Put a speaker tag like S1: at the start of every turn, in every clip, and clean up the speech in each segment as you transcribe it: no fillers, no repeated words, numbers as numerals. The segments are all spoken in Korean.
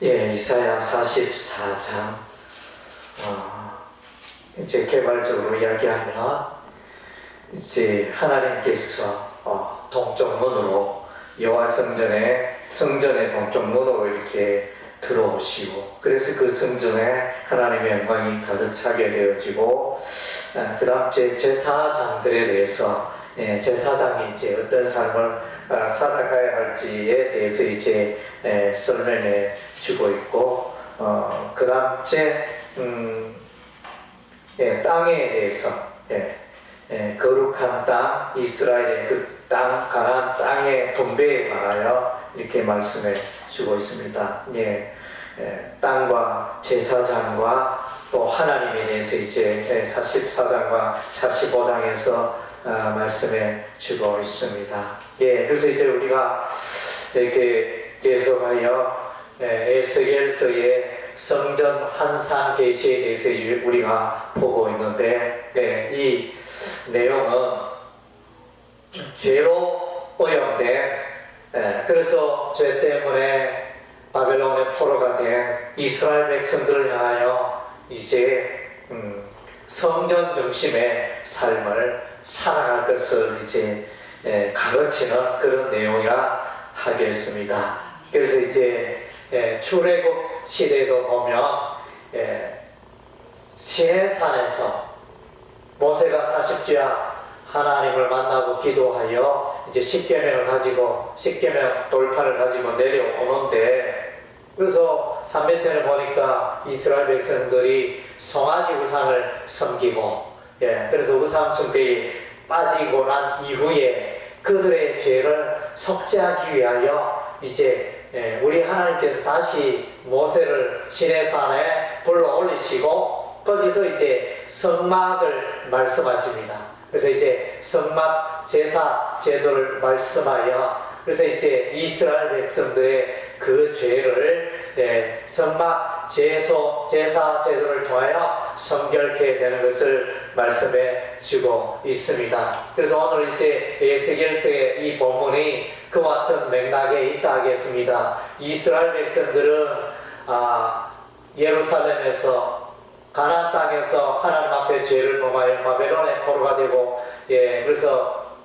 S1: 예, 이사야 44장 이제 개발적으로 이야기하면 이제 하나님께서 동쪽 문으로 여호와 성전의 동쪽 문으로 이렇게 들어오시고, 그래서 그 성전에 하나님의 영광이 가득 차게 되어지고, 그 다음 제사장들에 대해서 제사장이 이제 어떤 삶을 살아가야 할지에 대해서 이제 설명해 주고 있고, 그 다음 땅에 대해서 거룩한 땅, 이스라엘의 그 땅, 가나안 땅의 분배에 관하여 이렇게 말씀해 주고 있습니다. 땅과 제사장과 또 하나님에 대해서 이제 44장과 45장에서 말씀해 주고 있습니다. 그래서 이제 우리가 이렇게 계속하여 에스겔서의 성전 환상 계시에 대해서 우리가 보고 있는데, 이 내용은 죄로 오염된, 그래서 죄 때문에 바벨론의 포로가 된 이스라엘 백성들을 향하여 이제 성전 중심의 삶을 살아갈 것을 이제 가르치는 그런 내용이라 하겠습니다. 그래서 이제 출애굽 시대도 보면 시내산에서 모세가 40주야 하나님을 만나고 기도하여 이제 십계명을 가지고 십계명 돌판을 가지고 내려오는데, 그래서 300편에 보니까 이스라엘 백성들이 송아지 우상을 섬기고, 그래서 우상 숭배에 빠지고 난 이후에 그들의 죄를 속죄하기 위하여 이제 우리 하나님께서 다시 모세를 시내산에 불러 올리시고 거기서 이제 성막을 말씀하십니다. 그래서 이제 성막 제사 제도를 말씀하여, 그래서 이제 이스라엘 백성들의 그 죄를 성막 제사 제도를 통하여 성결케 되는 것을 말씀해 주고 있습니다. 그래서 오늘 이제 에스겔서의 이 본문이 그와 같은 맥락에 있다 하겠습니다. 이스라엘 백성들은 예루살렘에서 가나안 땅에서 하나님 앞에 죄를 범하여 바벨론의 포로가 되고, 그래서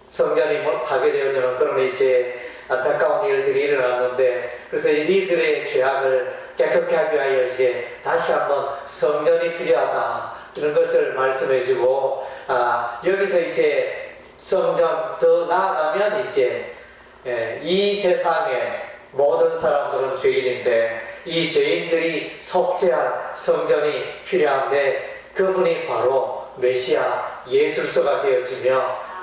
S1: 성전이 파괴되어지는 그런 이제 안타까운 일들이 일어났는데, 그래서 이들의 죄악을 깨끗하게 하기 위하여 이제 다시 한번 성전이 필요하다 이런 것을 말씀해주고, 여기서 이제 성전 더 나아가면 이제 이 세상의 모든 사람들은 죄인인데 이 죄인들이 속죄할 성전이 필요한데, 그분이 바로 메시아 예술소가 되어지며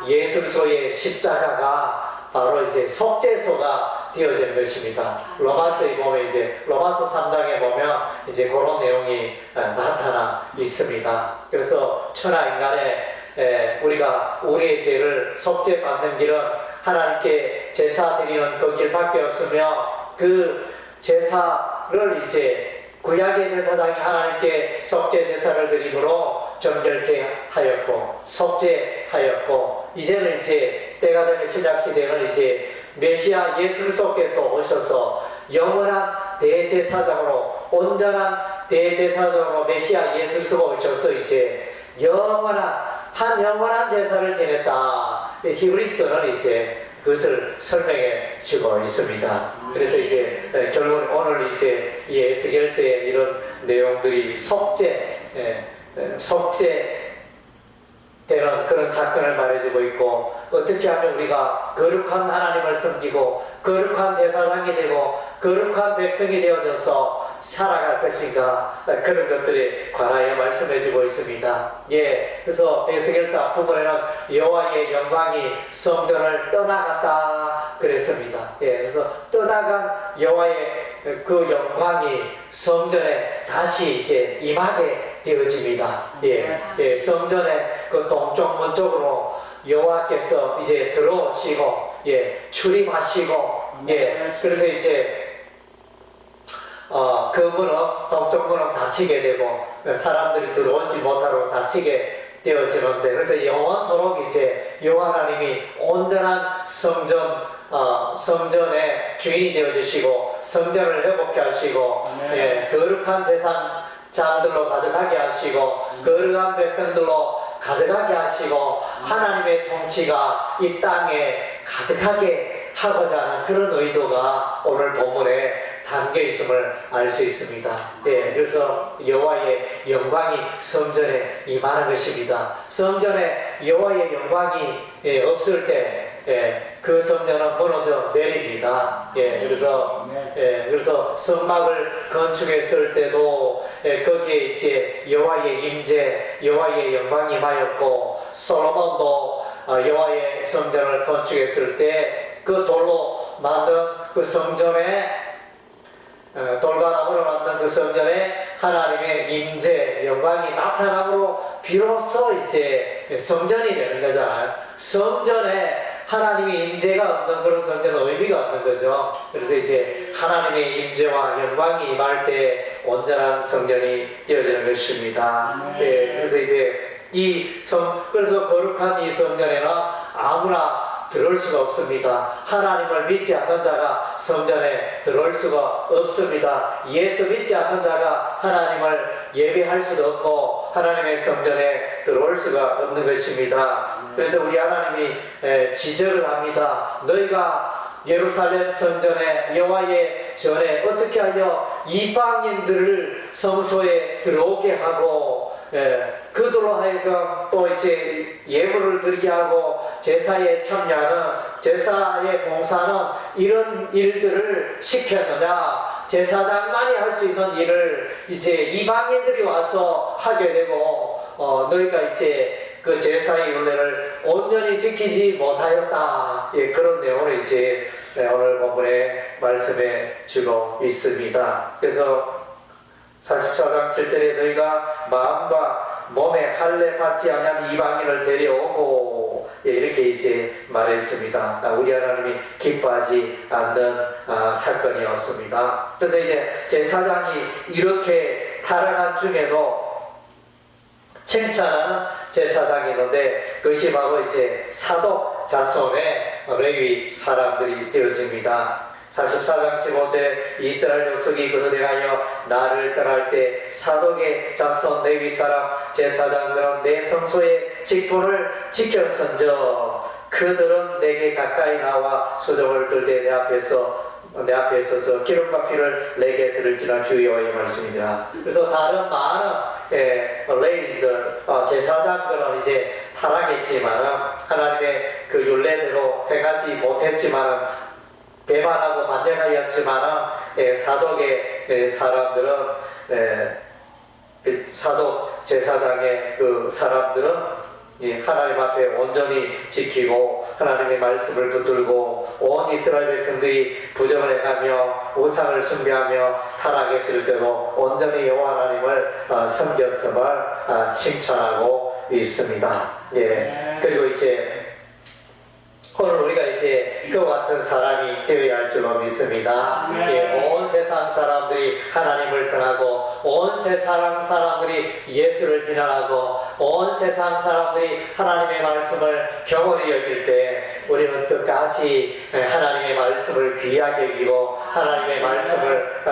S1: 예술소의 십자가가 바로 이제 속죄소가 되어진 것입니다. 로마서에 보면 이제 로마서 3장에 보면 이제 그런 내용이 나타나 있습니다. 그래서 천하 인간의 우리가 우리의 죄를 속죄받는 길은 하나님께 제사 드리는 그 길밖에 없으며, 그 제사를 이제 구약의 제사장이 하나님께 속죄 제사를 드림으로 정결케 하였고 속죄하였고, 이제는 이제 때가 되면 시작 시대는 이제 메시아 예수께서 오셔서 영원한 대제사장으로, 온전한 대제사장으로 메시아 예수가 오셔서 이제 영원한 제사를 지냈다. 히브리서는 이제 그것을 설명해 주고 있습니다. 그래서 이제 결국 오늘 이제 이 에스겔서의 이런 내용들이 속죄되는 그런 사건을 말해주고 있고, 어떻게 하면 우리가 거룩한 하나님을 섬기고 거룩한 제사장이 되고 거룩한 백성이 되어져서 살아갈 것인가, 그런 것들에 관하여 말씀해주고 있습니다. 그래서 에스겔서 앞부분에는 여호와의 영광이 성전을 떠나갔다 그랬습니다. 그래서 떠나간 여호와의 그 영광이 성전에 다시 이제 임하게 되어집니다. 성전의 그 동쪽 문 쪽으로 여호와께서 이제 들어오시고 출입하시고, 그래서 이제 그 문은 동쪽 문은 닫히게 되고 사람들이 들어오지 못하도록 닫히게 되어지는데, 그래서 영원토록 이제 여호와 하나님이 온전한 성전의 주인이 되어주시고 성전을 회복케 하시고 예, 거룩한 제사장들로 가득하게 하시고 거룩한 백성들로 가득하게 하시고 하나님의 통치가 이 땅에 가득하게 하고자 하는 그런 의도가 오늘 본문에 담겨 있음을 알 수 있습니다. 예, 그래서 여호와의 영광이 성전에 임하는 것입니다. 성전에 여호와의 영광이 없을 때 그 성전은 무너져 내립니다. 그래서 성막을 건축했을 때도 거기에 이제 여호와의 임재, 여호와의 영광이 임하였고, 솔로몬도 여호와의 성전을 건축했을 때 그 돌로 만든 그 성전에 돌과 나무로 만든 그 성전에 하나님의 임재, 영광이 나타남으로 비로소 이제 성전이 되는 거잖아요. 성전에 하나님의 임재가 없는 그런 성전은 의미가 없는 거죠. 그래서 이제 하나님의 임재와 영광이 임할 때 온전한 성전이 되어지는 것입니다. 그래서 이제 그래서 거룩한 이 성전에는 아무나 들어올 수가 없습니다. 하나님을 믿지 않는 자가 성전에 들어올 수가 없습니다. 예수 믿지 않는 자가 하나님을 예배할 수도 없고 하나님의 성전에 들어올 수가 없는 것입니다. 그래서 우리 하나님이 지적을 합니다. 너희가 예루살렘 성전에 여호와의 전에 어떻게 하여 이방인들을 성소에 들어오게 하고 그들로 하여금 또 이제 예물을 드리게 하고 제사에 참여하는, 제사에 봉사하는 이런 일들을 시켰느냐. 제사장만이 할 수 있는 일을 이제 이방인들이 와서 하게 되고 너희가 이제 그 제사의 윤례를 온전히 지키지 못하였다. 그런 내용을 이제 오늘 본문에 말씀해 주고 있습니다. 그래서 44장 7절에 너희가 마음과 몸에 할례 받지 아니한 이방인을 데려오고 이렇게 이제 말했습니다. 우리 하나님이 기뻐하지 않는 사건이었습니다. 그래서 이제 제사장이 이렇게 타락한 중에도 칭찬하는 제사장이 있는데 그것이 바로 이제 사독 자손의 레위 사람들이 되어집니다. 44장 15절 이스라엘 족속이 그들에 가여 나를 떠날 때 사독의 자손 레위 사람 제사장들은 내 성소의 직분을 지켰은저 그들은 내게 가까이 나와 수종을 들되 내 앞에 서서 기름과 피를 내게 들을지라 주 여호와의 말씀이니라. 그래서 다른 많은 레위인들 제사장들은 이제 타락했지만 하나님의 그 율례대로 행하지 못했지만 배반하고 반대하였지만 사독의 사람들은 사독 제사장의 그 사람들은 하나님 앞에 온전히 지키고 하나님의 말씀을 붙들고 온 이스라엘 백성들이 부정을 행하며 우상을 숭배하며 타락했을 때도 온전히 여호와 하나님을 섬겼음을 칭찬하고 있습니다. 그리고 이제 오늘 우리가 이제 그와 같은 사람이 되어야 할 줄로 믿습니다. 온 세상 사람들이 하나님을 떠나고 온 세상 사람들이 예수를 비난하고 온 세상 사람들이 하나님의 말씀을 경홀히 여길 때 우리는 끝까지 하나님의 말씀을 귀하게 여기고 하나님의 말씀을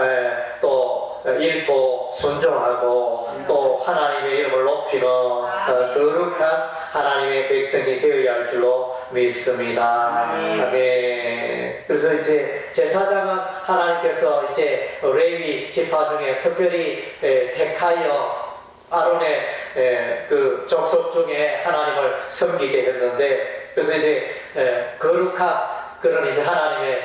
S1: 또 읽고 순종하고 또 하나님의 이름을 높이는 거룩한 하나님의 백성이 되어야 할 줄로 믿습니다. 아멘. 그래서 이제 제사장은 하나님께서 이제 레위 지파 중에 특별히 택하여 아론의 그 족속 중에 하나님을 섬기게 했는데 그래서 이제 거룩한 그런 이제 하나님의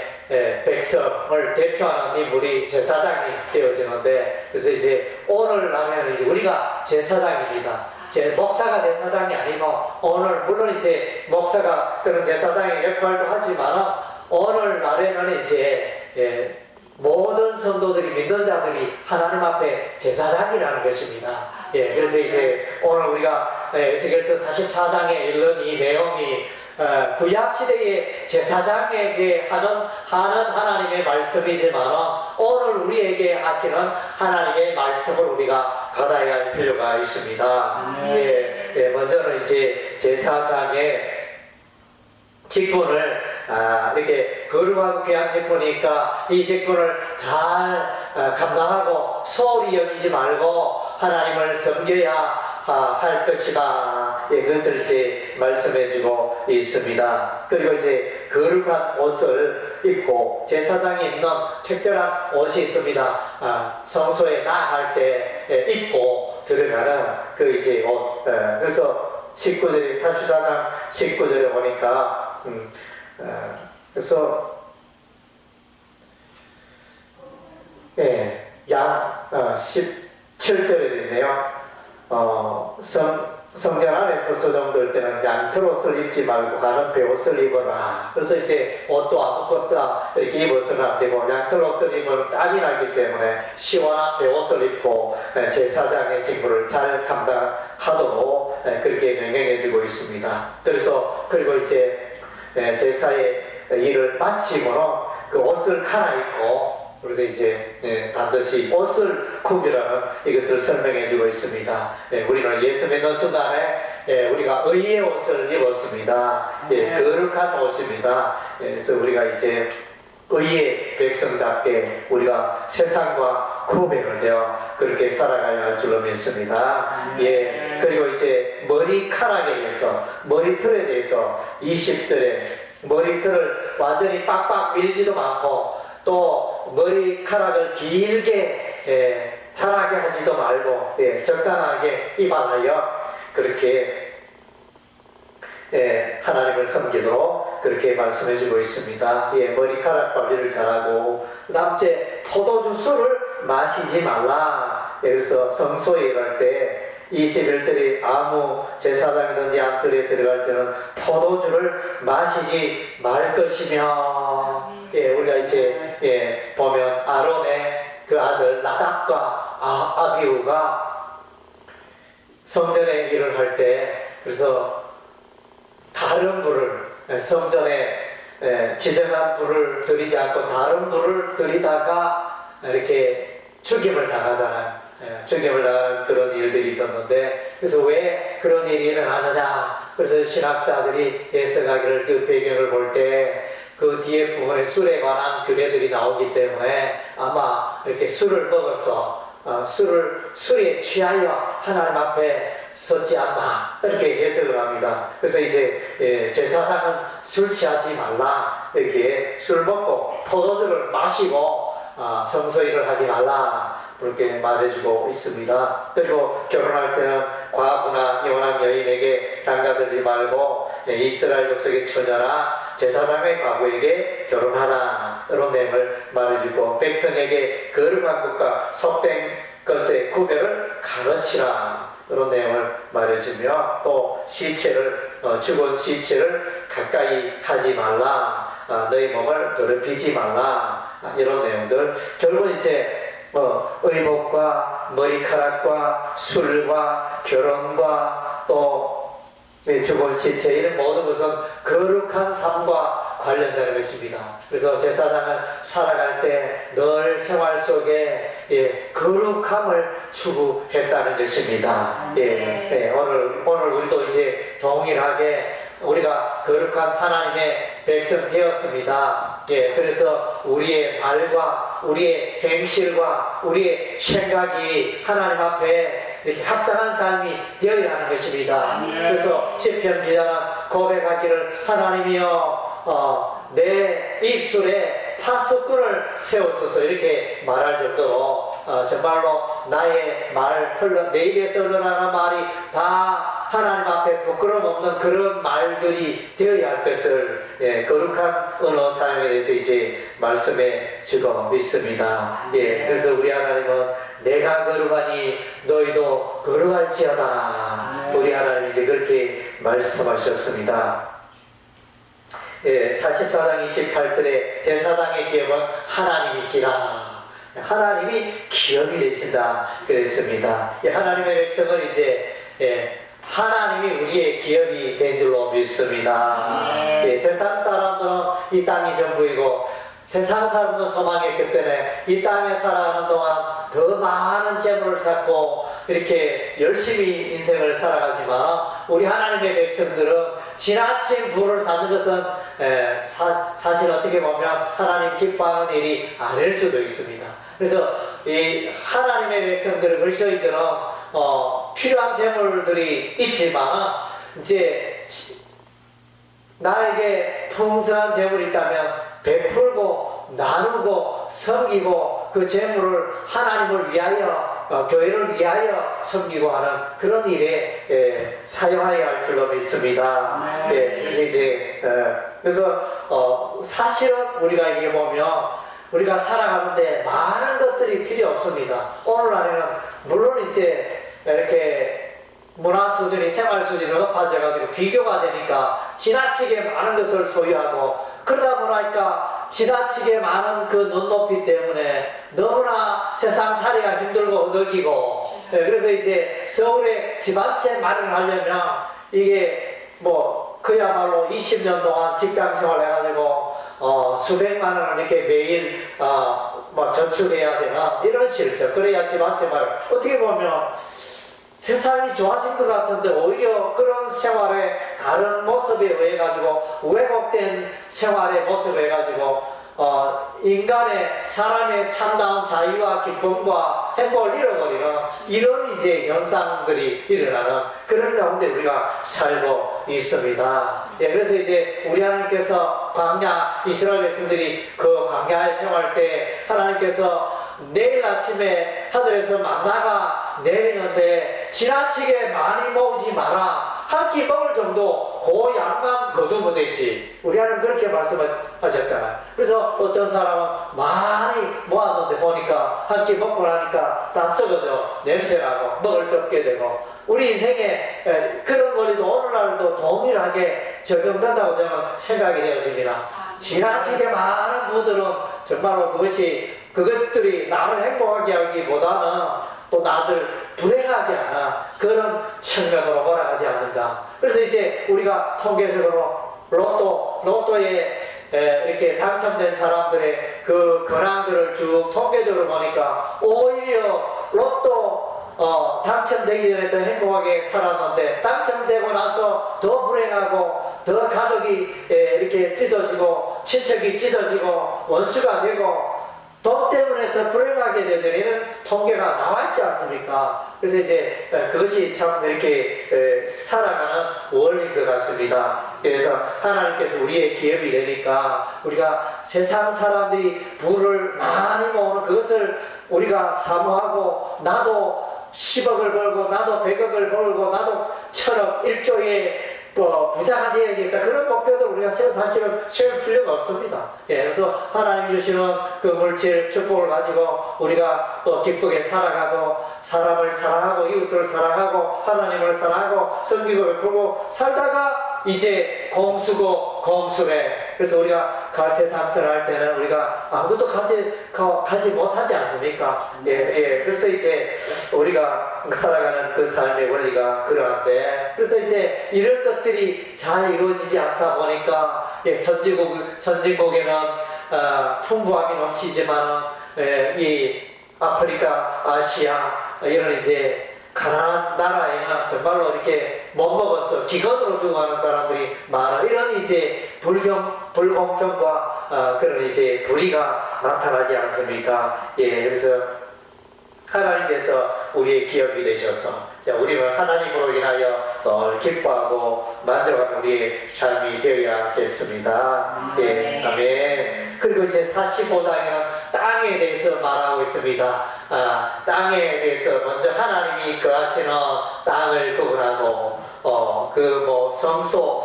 S1: 백성을 대표하는 인물이 제사장이 되어지는데 그래서 이제 오늘날에는 이제 우리가 제사장입니다. 목사가 제사장이 아니고 오늘 물론 이제 목사가 그런 제사장의 역할도 하지만 오늘날에는 이제 모든 성도들이 믿는 자들이 하나님 앞에 제사장이라는 것입니다. 그래서 이제 오늘 우리가 에스겔서 44장에 읽는 이 내용이 구약 시대의 제사장에게 하는 하나님의 말씀이지만 오늘 우리에게 하시는 하나님의 말씀을 우리가 받아야 할 필요가 있습니다. 먼저는 이제 제사장의 직분을 이렇게 거룩하고 귀한 직분이니까 이 직분을 잘 감당하고 소홀히 여기지 말고 하나님을 섬겨야 할 것이다. 예, 그것을 이제 말씀해주고 있습니다. 그리고 이제 거룩한 옷을 입고 제사장이 입는 특별한 옷이 있습니다. 성소에 나아갈 때 입고 들어가는 그 이제 옷. 그래서 19절에 44장 19절에 보니까 그래서 양 17절에 있네요. 성전 안에서 소정될 때는 양털 옷을 입지 말고 가는 베옷을 입어라. 그래서 이제 옷도 아무것도 이렇게 입어서는 안 되고 양털 옷을 입으면 땀이 나기 때문에 시원한 베옷을 입고 제사장의 직무를 잘 감당하도록 그렇게 명령해주고 있습니다. 그리고 이제 제사의 일을 마치고는 그 옷을 갈아입고 그래서 이제 반드시 옷을 구별하는 이것을 설명해주고 있습니다. 우리는 예수 믿는 순간에 우리가 의의 옷을 입었습니다. 거룩한 옷입니다. 그래서 우리가 이제 의의 백성답게 우리가 세상과 구별을 되어 그렇게 살아가야 할 줄로 믿습니다. 그리고 이제 머리카락에 대해서 머리털에 대해서 20절에 머리털을 완전히 빡빡 밀지도 않고 또 머리카락을 길게 자라게 하지도 말고 적당하게 이발하여 그렇게 하나님을 섬기도록 그렇게 말씀해주고 있습니다. 머리카락 관리를 잘하고 그 다음 째 포도주 술을 마시지 말라. 그래서 성소에 일할 때 21절에 아무 제사장이든지 안뜰에 들어갈 때는 포도주를 마시지 말 것이며 우리가 이제 보면 아론의 그 아들 나답과 아비후가 성전에 일을 할 때 그래서 다른 불을 성전에 지정한 불을 들이지 않고 다른 불을 들이다가 이렇게 죽임을 당하잖아요. 죽임을 당하는 그런 일들이 있었는데 그래서 왜 그런 일이 일어나느냐. 그래서 신학자들이 해석하기를 그 배경을 볼 때 그 뒤에 부분에 술에 관한 규례들이 나오기 때문에 아마 이렇게 술을 먹어서 술에 취하여 하나님 앞에 섰지 않나 이렇게 해석을 합니다. 그래서 이제 제사장은 술 취하지 말라 이렇게 술 먹고 포도주를 마시고 성소 일을 하지 말라 그렇게 말해주고 있습니다. 그리고 결혼할 때는 과부나 이혼한 여인에게 장가들지 말고 이스라엘 족속의 처녀나 제사장의 과부에게 결혼하라 이런 내용을 말해주고 백성에게 거룩한 것과 속된 것의 구별을 가르치라 이런 내용을 말해주며 또 죽은 시체를 가까이 하지 말라 너희 몸을 더럽히지 말라 이런 내용들 결국 이제 의복과 머리카락과 술과 결혼과 또 죽은 시체 이런 모든 것은 거룩한 삶과 관련되는 것입니다. 그래서 제사장은 살아갈 때 늘 생활 속에 거룩함을 추구했다는 것입니다. 오늘 우리도 이제 동일하게 우리가 거룩한 하나님의 백성 되었습니다. 그래서 우리의 말과 우리의 행실과 우리의 생각이 하나님 앞에 이렇게 합당한 삶이 되어야 하는 것입니다. 그래서 시편 기자는 고백하기를 하나님이여 내 입술에 파수꾼을 세웠소서 이렇게 말할 정도로 정말로 나의 내 입에서 흘러나가는 말이 다 하나님 앞에 부끄러움 없는 그런 말들이 되어야 할 것을 거룩한 언어 사용에 대해서 이제 말씀해 주고 있습니다. 그래서 우리 하나님은 내가 거룩하니 너희도 거룩할지어다. 우리 하나님 이제 그렇게 말씀하셨습니다. 44장 28절에 제사장의 기업은 하나님이시라. 하나님이 기업이 되신다 그랬습니다. 하나님의 백성은 이제 하나님이 우리의 기업이 된 줄로 믿습니다. 세상 사람들은 이 땅이 전부이고 세상 사람도 소망했기 때문에 이 땅에 살아가는 동안 더 많은 재물을 쌓고 이렇게 열심히 인생을 살아가지만 우리 하나님의 백성들은 지나친 부를 사는 것은 사실 어떻게 보면 하나님 기뻐하는 일이 아닐 수도 있습니다. 그래서 이 하나님의 백성들은 그리스도인들은 필요한 재물들이 있지만 이제 나에게 풍성한 재물이 있다면 베풀고 나누고 섬기고 그 재물을 하나님을 위하여 교회를 위하여 섬기고 하는 그런 일에 사용하여야 할 줄로 믿습니다. 그래서 이제 사실은 우리가 이게 보면 우리가 살아가는데 많은 것들이 필요 없습니다. 오늘날에는 물론 이제 이렇게 문화 수준이 생활 수준이 높아져가지고 비교가 되니까 지나치게 많은 것을 소유하고 그러다 보니까 지나치게 많은 그 눈높이 때문에 너무나 세상 살이가 힘들고 허덕이고 그래서 이제 서울에 집 한 채 마련하려면 이게 뭐 그야말로 20년 동안 직장 생활 해가지고 수백만 원을 이렇게 매일 뭐 저축해야 되나 이런 실적 그래야 집 한 채 마련 어떻게 보면 세상이 좋아질 것 같은데 오히려 그런 생활의 다른 모습에 의해 가지고 왜곡된 생활의 모습에 의해 가지고 인간의 사람의 참다운 자유와 기쁨과 행복을 잃어버리는 이런 이제 현상들이 일어나는 그런 가운데 우리가 살고 있습니다. 그래서 이제 우리 하나님께서 광야 이스라엘 백성들이 그 광야에 생활할 때 하나님께서 내일 아침에 하늘에서 만나가 내리는데 지나치게 많이 모으지 마라. 한 끼 먹을 정도 그 양만 거두면 되지. 우리 하나님 그렇게 말씀하셨잖아요. 그래서 어떤 사람은 많이 모았는데 보니까 한 끼 먹고 나니까 다 썩어져 냄새나고 먹을 수 없게 되고 우리 인생에 그런 권리도 오늘날도 동일하게 적용된다고 저는 생각이 되어집니다. 지나치게 많은 분들은 정말로 그것들이 나를 행복하게 하기보다는 또 나를 불행하게 하는 그런 측면으로 몰아가지 않는가. 그래서 이제 우리가 통계적으로 로또에 이렇게 당첨된 사람들의 그 근황들을 쭉 통계적으로 보니까 오히려 로또 당첨되기 전에 더 행복하게 살았는데 당첨되고 나서 더 불행하고 더 가족이 이렇게 찢어지고 친척이 찢어지고 원수가 되고 돈 때문에 더 불행하게 되는 통계가 나와 있지 않습니까? 그래서 이제 그것이 참 이렇게 살아가는 원리인 것 같습니다. 그래서 하나님께서 우리의 기업이 되니까 우리가 세상 사람들이 부를 많이 모으는 그것을 우리가 사모하고 나도 10억을 벌고 나도 100억을 벌고 나도 1000억 1조의 부자가 되어야겠다. 그런 목표도 우리가 사실은 세울 필요가 없습니다. 그래서 하나님 주시는 그 물질 축복을 가지고 우리가 기쁘게 살아가고 사람을 사랑하고 이웃을 사랑하고 하나님을 사랑하고 섬기고 베풀고 살다가 이제 공수고 공수래. 그래서 우리가 세상 떠날 때는 우리가 아무것도 가지 못하지 않습니까? 그래서 이제 우리가 살아가는 그 삶의 원리가 그러한데, 그래서 이제 이런 것들이 잘 이루어지지 않다 보니까 선진국에는 풍부함이 넘치지만 이 아프리카, 아시아 이런 이제 가난한 나라에는 정말로 이렇게 못 먹어서 기근으로 죽어가는 사람들이 많아. 이런 이제 불공평과 그런 이제 불의가 나타나지 않습니까? 그래서 하나님께서 우리의 기업이 되셔서 우리는 하나님으로 인하여 기뻐하고 만족하는 우리의 삶이 되어야겠습니다. 아멘. 그리고 이제 45장에는 땅에 대해서 말하고 있습니다. 땅에 대해서 먼저 하나님이 거하시는 땅을 구분하고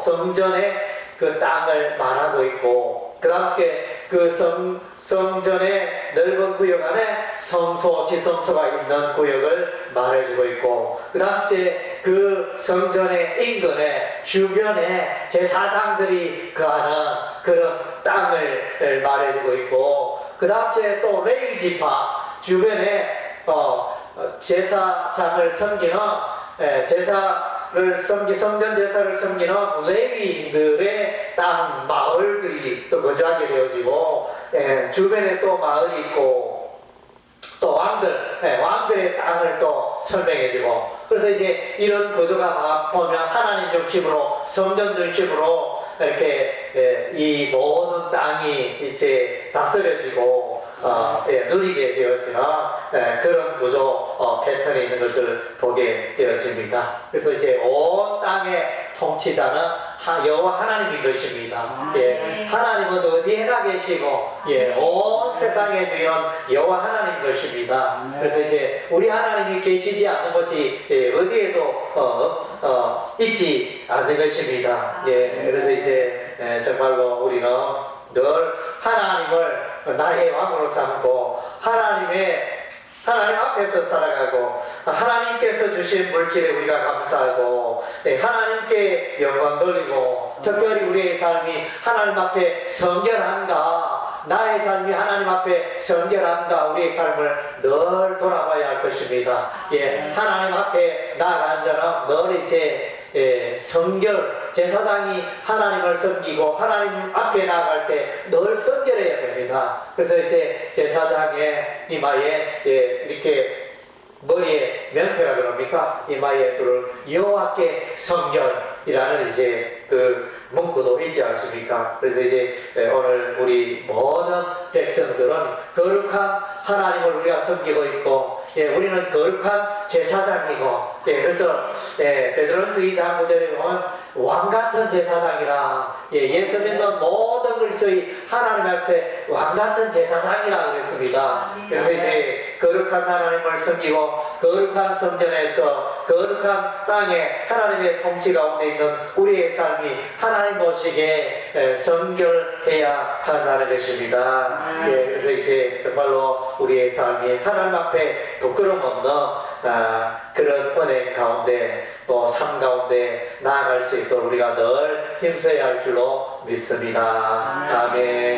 S1: 성전의 그 땅을 말하고 있고, 그 다음에 그 성전의 넓은 구역 안에 성소, 지성소가 있는 구역을 말해주고 있고, 그 다음에 그 성전의 인근에 주변에 제사장들이 거하는 그런 땅을 말해주고 있고, 그 다음에 또 레위 지파 주변에 제사장을 섬기는 제사 제사를 성전 제사를 섬기는 레위인들의 땅 마을들이 또 거주하게 되어지고, 주변에 또 마을이 있고, 또 왕들의 땅을 또 설명해주고, 그래서 이제 이런 구조가 보면 하나님 중심으로, 성전 중심으로 이렇게 이 모든 땅이 이제 다스려지고 누리게 되어지는 그런 구조 패턴이 있는 것을 보게 되어집니다. 그래서 이제 온 땅의 통치자는 여호와 하나님인 것입니다. 예, 하나님은 어디에나 계시고 온 세상의 주인은 여호와 하나님인 것입니다. 그래서 이제 우리 하나님이 계시지 않는 것이 어디에도 있지 않는 것입니다. 예, 그래서 이제 정말로 우리는 늘 하나님을 나의 왕으로 삼고 하나님 앞에서 살아가고 하나님께서 주신 물질에 우리가 감사하고 하나님께 영광 돌리고 특별히 우리의 삶이 하나님 앞에 성결한가, 나의 삶이 하나님 앞에 성결한가, 우리의 삶을 늘 돌아봐야 할 것입니다. 예, 하나님 앞에 나아가는 자는 늘 이제 성결, 제사장이 하나님을 섬기고 하나님 앞에 나아갈 때 늘 성결해야 됩니다. 그래서 이제 제사장의 이마에 이렇게 머리에 명패라 그럽니까? 이마에 뚫을 여호와께 성결이라는 이제 그 문구도 있지 않습니까? 그래서 이제 오늘 우리 모든 백성들은 거룩한 하나님을 우리가 섬기고 있고, 우리는 거룩한 제사장이고, 그래서 베드로전서 2장 9절에 보면 왕 같은 제사장이라, 예수 믿는 모든 그리스도의 하나님 앞에 왕 같은 제사장이라 그랬습니다. 그래서 이제 거룩한 하나님을 섬기고 거룩한 성전에서 거룩한 땅에 하나님의 통치 가운데 있는 우리의 삶이 하나님 보시기에 성결해야 한다는 것입니다. 그래서 이제 정말로 우리의 삶이 하나님 앞에 부끄럼 없는 그런 은혜 가운데 또 삶 가운데 나아갈 수 있도록 우리가 늘 힘써야 할 줄로 믿습니다. 아멘.